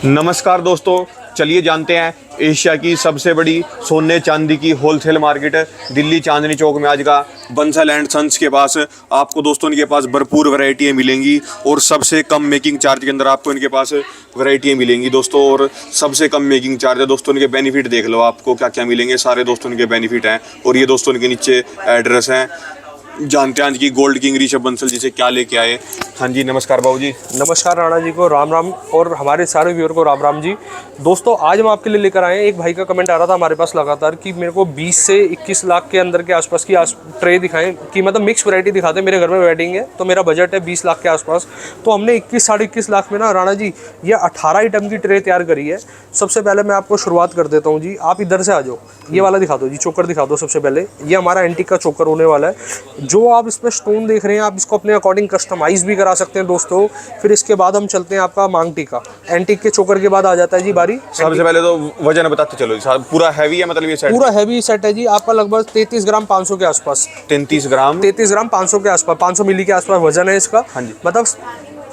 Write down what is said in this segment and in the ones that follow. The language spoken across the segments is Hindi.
नमस्कार दोस्तों, चलिए जानते हैं एशिया की सबसे बड़ी सोने चांदी की होलसेल मार्केट दिल्ली चांदनी चौक में आज का बंसल एंड सन्स के पास आपको दोस्तों इनके पास भरपूर वैरायटियाँ मिलेंगी और सबसे कम मेकिंग चार्ज के अंदर आपको इनके पास वैरायटियाँ मिलेंगी दोस्तों। और सबसे कम मेकिंग चार्ज है दोस्तों। इनके बेनिफिट देख लो, आपको क्या क्या मिलेंगे, सारे दोस्तों इनके बेनिफिट हैं। और ये दोस्तों इनके नीचे एड्रेस हैं। जानते हैं आज की गोल्ड किंग ऋषभ बंसल जी से क्या लेके आए। हाँ जी, नमस्कार बाबू जी। नमस्कार राणा जी को राम राम और हमारे सारे व्यूअर को राम राम जी। दोस्तों आज हम आपके लिए लेकर आए हैं, एक भाई का कमेंट आ रहा था हमारे पास लगातार कि मेरे को 20 से 21 लाख के अंदर के आसपास की ट्रे दिखाएं, कि मतलब मिक्स वैरायटी दिखाते। मेरे घर में वेडिंग है तो मेरा बजट है 20 लाख के आसपास। तो हमने 21 साढ़े 21 लाख में ना राणा जी ये 18 आइटम की ट्रे तैयार करी है। सबसे पहले मैं आपको शुरुआत कर देता हूँ जी, आप इधर से आ जाओ, ये वाला दिखा दो जी, चोकर दिखा दो। सबसे पहले ये हमारा एंटीक का चोकर होने वाला है। जो आप इसमें स्टोन देख रहे हैं आप इसको अपने अकॉर्डिंग कस्टमाइज भी करा सकते हैं दोस्तों। फिर इसके बाद हम चलते हैं आपका मांग टीका। एंटीक के चोकर के बाद आ जाता है जी बारी। सबसे पहले तो वजन बताते चलो जी, पूरा हैवी है, मतलब ये सेट पूरा हैवी सेट है जी आपका, लगभग 33 ग्राम 500 के आसपास। 33 ग्राम 500 के आसपास, 500 मिली के आसपास वजन है इसका। हाँ जी। मतलब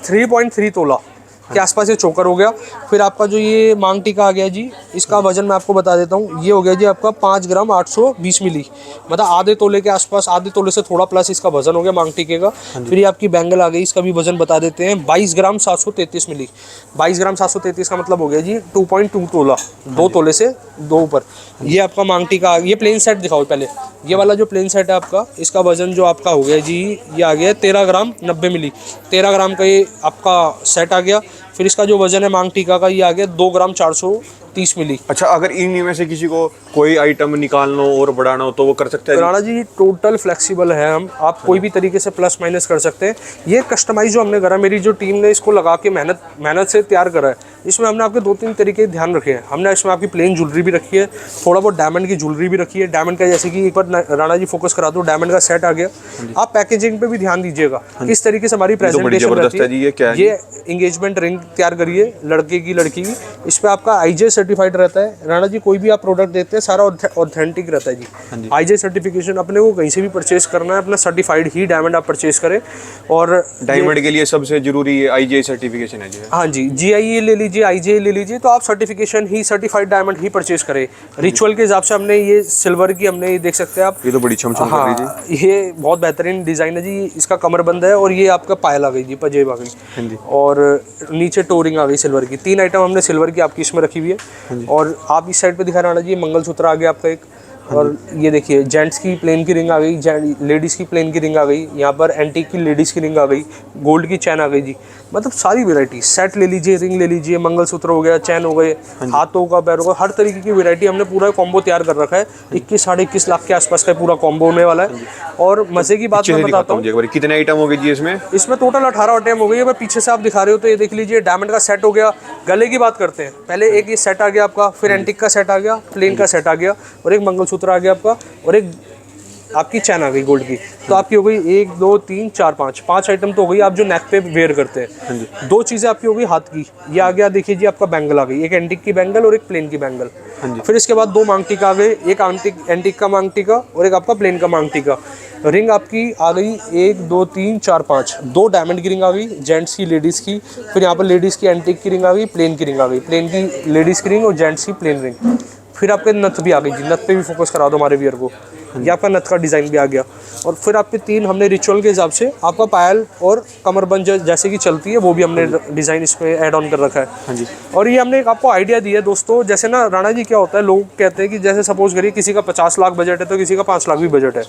3.3 तोला के आसपास ये चोकर हो गया। फिर आपका जो ये मांग टीका आ गया जी, इसका वजन मैं आपको बता देता हूँ। ये हो गया जी आपका 5 ग्राम 820 मिली, मतलब आधे तोले के आसपास, आधे तोले से थोड़ा प्लस इसका वजन हो गया मांग टीके का। फिर ये आपकी बैंगल आ गई, इसका भी वजन बता देते हैं 22 ग्राम 733 मिली। 22 ग्राम 733 का मतलब हो गया जी 2.2 तोला, 2 तोले से 2 ऊपर। ये आपका मांग टीका। ये प्लेन सेट दिखाओ पहले, ये वाला जो प्लेन सेट है आपका, इसका वजन जो आपका हो गया जी, ये आ गया 13 ग्राम 90 मिली। 13 ग्राम का ये आपका सेट आ गया। फिर इसका जो वजन है मांग टीका का, ये आ गया 2 ग्राम 430 मिली। अच्छा, अगर इन में से किसी को कोई आइटम निकालना हो और बढ़ाना हो तो वो कर सकते हैं? राणा जी टोटल फ्लेक्सिबल है हम, आप कोई भी तरीके से प्लस माइनस कर सकते हैं। ये कस्टमाइज जो हमने करा, मेरी जो टीम ने इसको लगा के मेहनत से तैयार करा है। इसमें हमने आपके 2-3 तरीके ध्यान रखे हैं। हमने इसमें आपकी प्लेन ज्वेलरी भी रखी है, थोड़ा बहुत डायमंड की ज्वेलरी भी रखी है। डायमंड का जैसे कि एक बार राणा जी फोकस करा दो, डायमंड का सेट आ गया। आप पैकेजिंग पे भी ध्यान दीजिएगा, किस तरीके से हमारी प्रेजेंटेशन रहती है। ये एंगेजमेंट रिंग तैयार करिए लड़के की लड़की की, इस पे आपका आईजे सर्टिफाइड रहता है। राणा जी कोई भी आप प्रोडक्ट देते हैं सारा ऑथेंटिक रहता है जी। आईजे सर्टिफिकेशन अपने को कहीं से भी परचेज करना है, अपना सर्टिफाइड ही डायमंड आप परचेज करें। और डायमंड के लिए सबसे जरूरी आईजे सर्टिफिकेशन है जी। हाँ जी, जीआईए ले लीजिए, आईजे ले लीजिए, तो आप सर्टिफिकेशन ही, सर्टिफाइड डायमंड ही परचेज करें। रिचुअल के हिसाब से हमने ये सिल्वर की, हमने ये देख सकते हैं आप, ये तो बड़ी चमचम कर रही है। ये बहुत बेहतरीन डिजाइन है जी। इसका कमरबंद है और ये आपका पायल आ गई जी, पंजेब आ गई, और नीचे टोरिंग आ गई सिल्वर की। 3 आइटम हमने सिल्वर की आपकी इसमें रखी हुई है। और आप इस साइड पे दिखा रहा जी, मंगलसूत्र आ गया आपका एक। और ये देखिए जेंट्स की प्लेन की रिंग आ गई, लेडीज़ की प्लेन की रिंग आ गई, यहाँ पर एंटीक की लेडीज़ की रिंग आ गई, गोल्ड की चैन आ गई जी। मतलब सारी वैरायटी, सेट ले लीजिए, रिंग ले लीजिए, मंगलसूत्र हो गया, चैन हो गए, हाथों का, पैरों का, हर तरीके की वैरायटी हमने पूरा कॉम्बो तैयार कर रखा है। 21 साढ़े 21 लाख के आसपास का पूरा कॉम्बो होने वाला है। और मजे की बात मैं बताता हूँ, कितने आइटम हो गए जी इसमें? इसमें टोटल 18 आइटम हो गई है। पीछे से आप दिखा रहे हो तो ये देख लीजिए, डायमंड का सेट हो गया। गले की बात करते हैं, पहले एक ये सेट आ गया आपका, फिर एंटीक का सेट आ गया, प्लेन का सेट आ गया, और एक मंगलसूत्र आ गया आपका, और एक आपकी चैन आ गई गोल्ड की। तो आपकी हो गई 1 2 3 4 5 आइटम तो हो गई। आप जो नेक पे वेयर करते हैं, 2 चीज़ें आपकी हो गई हाथ की। ये आ गया देखिए जी आपका बैंगल आ गई, एक एंटीक की बैंगल और एक प्लेन की बैंगल। फिर इसके बाद 2 मांग टीका आ गए, एक एंटीक का मांग टीका और एक आपका प्लेन का मांग टीका। रिंग आपकी आ गई 1 2 3 4 5, 2 डायमंड की रिंग आ गई, जेंट्स की, लेडीज़ की। फिर यहाँ पर लेडीज़ की एंटीक की रिंग आ गई, प्लेन की रिंग आ गई, प्लेन की लेडीज़ की रिंग और जेंट्स की प्लेन रिंग। फिर आपके नथ भी आ गई जी, नथ पे भी फोकस करा दो हमारे वियर को। ये आपका नथ का डिज़ाइन भी आ गया। और फिर आपके 3 हमने रिचुअल के हिसाब से आपका पायल और कमरबंद जैसे कि चलती है, वो भी हमने डिज़ाइन इसमें ऐड ऑन कर रखा है। हाँ जी। और ये हमने एक आपको आइडिया दिया है दोस्तों, जैसे ना राणा जी क्या होता है, लोग कहते हैं कि जैसे सपोज करिए किसी का 50 लाख बजट है तो किसी का 5 लाख भी बजट है।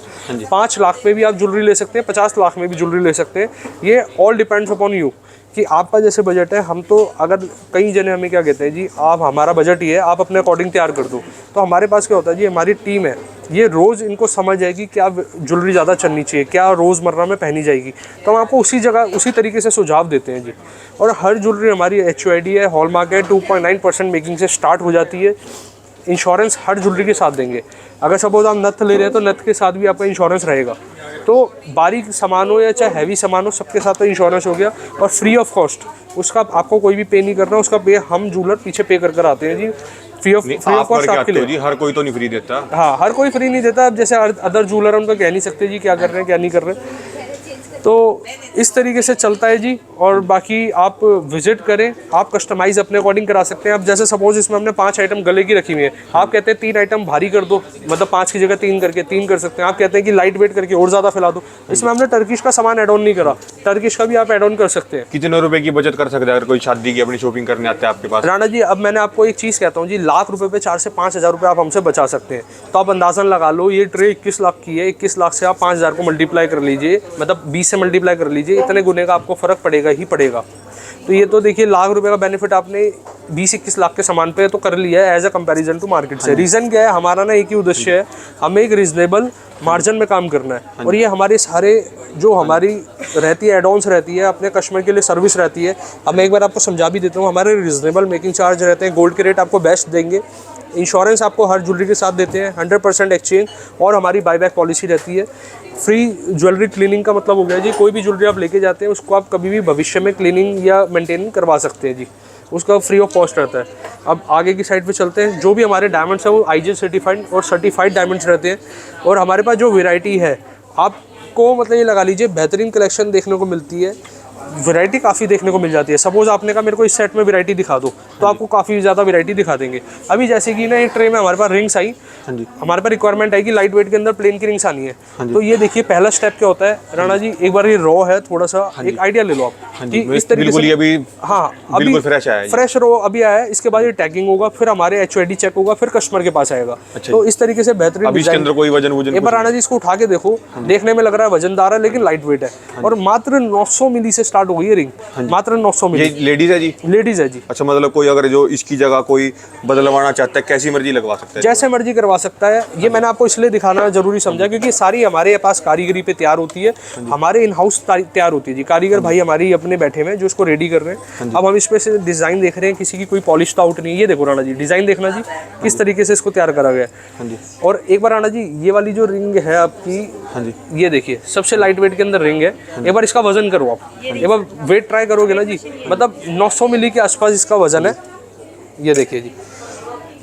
5 लाख पे भी आप ज्वेलरी ले सकते हैं, 50 लाख में भी ज्वेलरी ले सकते हैं। ये ऑल डिपेंड्स अपॉन यू कि आपका जैसे बजट है। हम तो अगर कई जने हमें क्या कहते हैं जी, आप हमारा बजट ही है, आप अपने अकॉर्डिंग तैयार कर दो। तो हमारे पास क्या होता है जी, हमारी टीम है, ये रोज़ इनको समझ जाएगी क्या ज्वेलरी ज़्यादा चलनी चाहिए, क्या रोज़मर्रा में पहनी जाएगी। तो हम आपको उसी जगह उसी तरीके से सुझाव देते हैं जी। और हर ज्वेलरी हमारी HUID है, हॉलमार्क है, 2.9% मेकिंग से स्टार्ट हो जाती है। इंश्योरेंस हर ज्वेलरी के साथ देंगे। अगर सपोज आप नथ ले रहे हैं तो नथ के साथ भी आपका इंश्योरेंस रहेगा। तो बारीक सामान हो या चाहे हैवी सामान हो, सबके साथ तो इंश्योरेंस हो गया। और फ्री ऑफ कॉस्ट, उसका आपको कोई भी पे नहीं करना, उसका पे हम ज्वेलर पीछे पे कर आते हैं जी। फ्री ऑफ कॉस्ट आपके लिए जी। हर कोई तो नहीं फ्री देता। हाँ, हर कोई फ्री नहीं देता। अब जैसे अदर ज्वेलर उनका कह नहीं सकते जी क्या कर रहे हैं क्या नहीं कर रहे। तो इस तरीके से चलता है जी। और बाकी आप विजिट करें, आप कस्टमाइज़ अपने अकॉर्डिंग करा सकते हैं। अब जैसे सपोज इसमें हमने 5 आइटम गले की रखी हुई है, आप कहते हैं 3 आइटम भारी कर दो, मतलब 5 की जगह 3 करके 3 कर सकते हैं। आप कहते हैं कि लाइट वेट करके और ज़्यादा फैला दो, इसमें हमने टर्किश का सामान ऐड ऑन नहीं करा, टर्किश का भी आप ऐड ऑन कर सकते हैं। कितने रुपए की बचत कर सकते हैं अगर कोई शादी की अपनी शॉपिंग करने आते हैं आपके पास? राणा जी, अब मैंने आपको एक चीज़ कहता हूँ जी, लाख रुपए पे 4 से 5 हज़ार रुपये आप हमसे बचा सकते हैं। तो आप अंदाज़न लगा लो, ये ट्रे 21 लाख की है, 21 लाख से आप 5 हज़ार को मल्टीप्लाई कर लीजिए, मतलब 20 से मल्टीप्लाई कर लीजिए, इतने गुने का आपको फ़र्क पड़ेगा ही पड़ेगा। तो ये तो देखिए लाख रुपए का बेनिफिट आपने 20-21 लाख के सामान पे तो कर लिया है as a comparison to market से। रीज़न क्या है हमारा ना, एक ही उद्देश्य है, हमें एक रीजनेबल मार्जिन में काम करना है। और ये हमारे सारे जो हमारी रहती है, एडॉन्स रहती है, अपने कस्टमर के लिए सर्विस रहती है। अब मैं एक बार आपको समझा भी देता हूँ, हमारे रीजनेबल मेकिंग चार्ज रहते हैं, गोल्ड के रेट आपको बेस्ट देंगे, इंश्योरेंस आपको हर ज्वेलरी के साथ देते हैं, 100% एक्सचेंज, और हमारी बाईबैक पॉलिसी रहती है। फ्री ज्वेलरी क्लीनिंग का मतलब हो गया जी, कोई भी ज्वेलरी आप लेके जाते हैं उसको आप कभी भी भविष्य में क्लीनिंग या मेंटेन करवा सकते हैं जी, उसका फ्री ऑफ कॉस्ट रहता है। अब आगे की साइड पे चलते हैं। जो भी हमारे डायमंड्स हैं वो IGI सर्टिफाइड और सर्टिफाइड डायमंड्स रहते हैं। और हमारे पास जो वैरायटी है, आपको मतलब ये लगा लीजिए बेहतरीन कलेक्शन देखने को मिलती है, वैरायटी काफ़ी देखने को मिल जाती है। सपोज आपने कहा मेरे को इस सेट में वैरायटी दिखा दो, तो आपको काफ़ी ज़्यादा वैरायटी दिखा देंगे। अभी जैसे कि ना एक ट्रे में हमारे पास रिंग्स आई, हमारे पास रिक्वायरमेंट है कि लाइट वेट के अंदर प्लेन की रिंग्स आनी है। तो ये देखिए पहला स्टेप क्या होता है राणा जी, एक बार ये रॉ है, थोड़ा सा एक आइडिया ले लो आप कि इस तरीके से, अभी हाँ अभी फ्रेश रॉ अभी आया है, इसके बाद ये टैगिंग होगा, फिर हमारे HOD चेक होगा, फिर कस्टमर के पास आएगा। तो इस तरीके से बेहतरीन। इसके अंदर कोई वजन एक बार राणा जी इसको उठा के देखो, देखने में लग रहा है वजनदार है लेकिन लाइट वेट है, और मात्र 900 मिली से स्टार्ट हो गई है रिंग, मात्र 900 मिली। लेडीज है जी? लेडीज है जी। अच्छा, मतलब कोई अगर जो इसकी जगह कोई बदलवाना चाहता है, कैसी मर्जी लगवा सकता है? जैसे मर्जी करवा सकता है। ये मैंने आपको इसलिए दिखाना जरूरी समझा क्योंकि सारी हमारे पास कारीगरी पे तैयार होती है, हमारे इन हाउस तैयार होती है जी। कारीगर भाई हमारी अपने बैठे हुए हैं जो इसको रेडी कर रहे हैं। अब हम इस पे से डिजाइन देख रहे हैं, किसी की कोई पॉलिश तो आउट नहीं है। ये देखो राणा जी, डिजाइन देखना जी किस तरीके से इसको तैयार करा गया है। और एक बार राणा जी ये वाली जो रिंग है आपकी, ये देखिए सबसे लाइट वेट के अंदर रिंग है। एक बार इसका वजन करो आप, एक बार वेट ट्राई करोगे ना जी, मतलब 900 मिली के आसपास इसका वजन है। ये देखिए जी,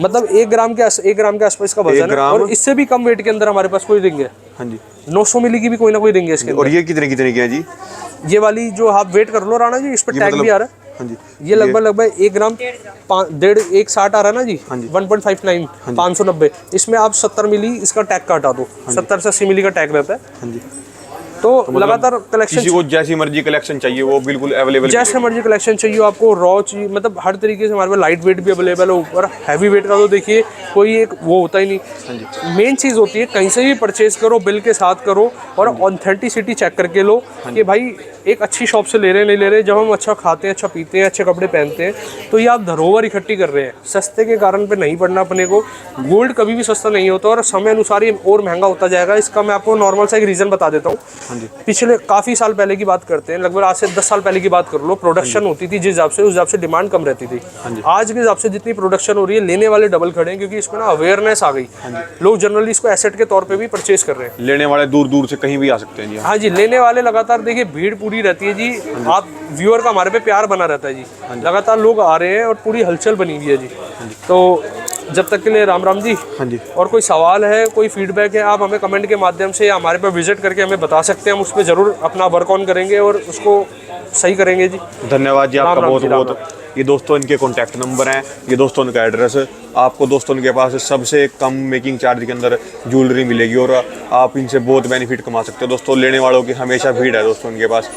मतलब 1 ग्राम के आसपास इसका वजन है, और इससे भी कम वेट के अंदर हमारे पास कोई रिंग है। 900 मिली की भी कोई ना कोई रिंग है इसके अंदर। और ये कितने की है जी? ये वाली जो आप वेट कर लो राणा जी, इस पर टैग भी आ रहा है। ये लगभग 1 ग्राम 1.60 आ रहा है ना जी, 1.59 590। इसमें आप 70 मिली इसका टैग का हटा दो, 70 से 80 मिली का टैग रहता है। तो लगातार कलेक्शन, किसी को जैसी मर्जी कलेक्शन चाहिए वो बिल्कुल अवेलेबल, जैसे मर्जी कलेक्शन चाहिए आपको, रॉ चाहिए, मतलब हर तरीके से हमारे पास लाइट वेट भी अवेलेबल है। ऊपर हैवी वेट का तो देखिए कोई एक वो होता ही नहीं। मेन चीज़ होती है कहीं से भी परचेज करो, बिल के साथ करो, और ऑथेंटिसिटी चेक करके लो कि भाई एक अच्छी शॉप से ले रहे नहीं ले रहे। जब हम अच्छा खाते हैं, अच्छा पीते हैं, अच्छे कपड़े पहनते हैं, तो ये आप धरोहर इकट्ठी कर रहे हैं। सस्ते के कारण पे नहीं पड़ना अपने को। गोल्ड कभी भी सस्ता नहीं होता, और समय अनुसार ये और महंगा होता जाएगा। इसका मैं आपको नॉर्मल सा एक रीज़न बता देता हूँ। पिछले काफ़ी साल पहले की बात करते हैं, लगभग आज से 10 साल पहले की बात कर लो, प्रोडक्शन होती थी जिस हिसाब से, उस हिसाब से डिमांड कम रहती थी। आज के हिसाब से जितनी प्रोडक्शन हो रही है, लेने वाले डबल खड़े हैं, क्योंकि इसमें ना अवेयरनेस आ गई। लोग जनरली इसको एसेट के तौर पे भी परचेज कर रहे हैं। लेने वाले दूर दूर से कहीं भी आ सकते हैं जी। हाँ जी, लेने वाले लगातार देखिए भीड़ पूरी रहती है जी। आप व्यूअर का हमारे पे प्यार बना रहता है जी, लगातार लोग आ रहे हैं और पूरी हलचल बनी हुई है जी। तो जब तक के लिए राम राम जी। और कोई सवाल है, कोई फीडबैक है, आप हमें कमेंट के माध्यम से या हमारे पे विजिट करके हमें बता सकते हैं। हम उस पर ज़रूर अपना वर्क ऑन करेंगे और उसको सही करेंगे जी। धन्यवाद जी आपका बहुत बहुत। ये दोस्तों इनके कॉन्टैक्ट नंबर हैं, ये दोस्तों इनका एड्रेस। आपको दोस्तों इनके पास सबसे कम मेकिंग चार्ज के अंदर ज्वेलरी मिलेगी और आप इनसे बहुत बेनिफिट कमा सकते हो दोस्तों। लेने वालों की हमेशा भीड़ है दोस्तों इनके पास।